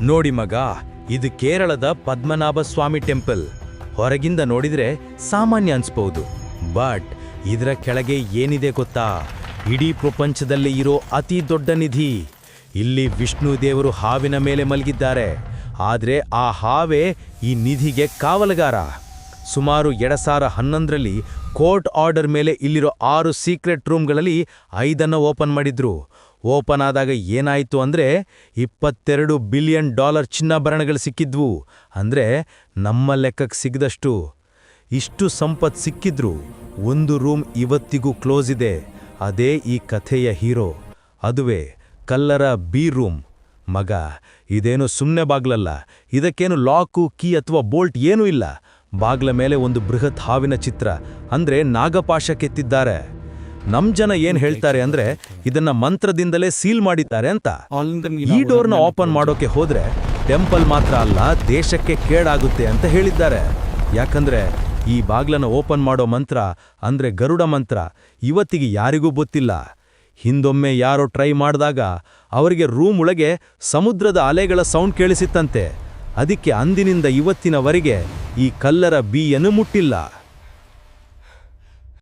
ನೋಡಿ ಮಗ, ಇದು ಕೇರಳದ ಪದ್ಮನಾಭ ಸ್ವಾಮಿ ಟೆಂಪಲ್. ಹೊರಗಿಂದ ನೋಡಿದ್ರೆ ಸಾಮಾನ್ಯ ಅನ್ಸ್ಬಹುದು, ಬಟ್ ಇದರ ಕೆಳಗೆ ಏನಿದೆ ಗೊತ್ತಾ? ಇಡೀ ಪ್ರಪಂಚದಲ್ಲಿ ಇರೋ ಅತಿ ದೊಡ್ಡ ನಿಧಿ. ಇಲ್ಲಿ ವಿಷ್ಣು ದೇವರು ಹಾವಿನ ಮೇಲೆ ಮಲಗಿದ್ದಾರೆ, ಆದ್ರೆ ಆ ಹಾವೇ ಈ ನಿಧಿಗೆ ಕಾವಲುಗಾರ. ಸುಮಾರು 2011ರಲ್ಲಿ ಕೋರ್ಟ್ ಆರ್ಡರ್ ಮೇಲೆ ಇಲ್ಲಿರೋ 6 ಸೀಕ್ರೆಟ್ ರೂಮ್ಗಳಲ್ಲಿ 5 ಓಪನ್ ಮಾಡಿದ್ರು. ಓಪನ್ ಆದಾಗ ಏನಾಯ್ತು ಅಂದ್ರೆ $22 ಬಿಲಿಯನ್ ಚಿನ್ನಾಭರಣಗಳು ಸಿಕ್ಕಿದ್ವು. ಅಂದ್ರೆ ನಮ್ಮ ಲೆಕ್ಕಕ್ಕೆ ಸಿಗದಷ್ಟು. ಇಷ್ಟು ಸಂಪತ್ ಸಿಕ್ಕಿದ್ರು ಒಂದು ರೂಮ್ ಇವತ್ತಿಗೂ ಕ್ಲೋಸ್ ಇದೆ. ಅದೇ ಈ ಕಥೆಯ ಹೀರೋ, ಅದುವೇ ಕಲ್ಲರ ಬಿ ರೂಮ್. ಮಗ, ಇದೇನು ಸುಮ್ಮನೆ ಬಾಗ್ಲಲ್ಲ, ಇದಕ್ಕೇನು ಲಾಕು, ಕೀ ಅಥವಾ ಬೋಲ್ಟ್ ಏನೂ ಇಲ್ಲ. ಬಾಗ್ಲ ಮೇಲೆ ಒಂದು ಬೃಹತ್ ಹಾವಿನ ಚಿತ್ರ, ಅಂದ್ರೆ ನಾಗಪಾಶ ಕೆತ್ತಿದ್ದಾರೆ. ನಮ್ ಜನ ಏನ್ ಹೇಳ್ತಾರೆ ಅಂದ್ರೆ ಇದನ್ನ ಮಂತ್ರದಿಂದಲೇ ಸೀಲ್ ಮಾಡಿದ್ದಾರೆ ಅಂತ. ಈ ಡೋರ್ನ ಓಪನ್ ಮಾಡೋಕೆ ಹೋದ್ರೆ ಟೆಂಪಲ್ ಮಾತ್ರ ಅಲ್ಲ, ದೇಶಕ್ಕೆ ಕೇಡಾಗುತ್ತೆ ಅಂತ ಹೇಳಿದ್ದಾರೆ. ಯಾಕಂದ್ರೆ ಈ ಬಾಗ್ಲನ್ನ ಓಪನ್ ಮಾಡೋ ಮಂತ್ರ ಅಂದ್ರೆ ಗರುಡ ಮಂತ್ರ ಇವತ್ತಿಗೆ ಯಾರಿಗೂ ಗೊತ್ತಿಲ್ಲ. ಹಿಂದೊಮ್ಮೆ ಯಾರೋ ಟ್ರೈ ಮಾಡಿದಾಗ ಅವರಿಗೆ ರೂಮ್ ಒಳಗೆ ಸಮುದ್ರದ ಅಲೆಗಳ ಸೌಂಡ್ ಕೇಳಿಸಿತ್ತಂತೆ. ಅದಕ್ಕೆ ಅಂದಿನಿಂದ ಇವತ್ತಿನವರೆಗೆ ಈ ಕಲ್ಲರ ಬೀಯನ್ನು ಮುಟ್ಟಿಲ್ಲ.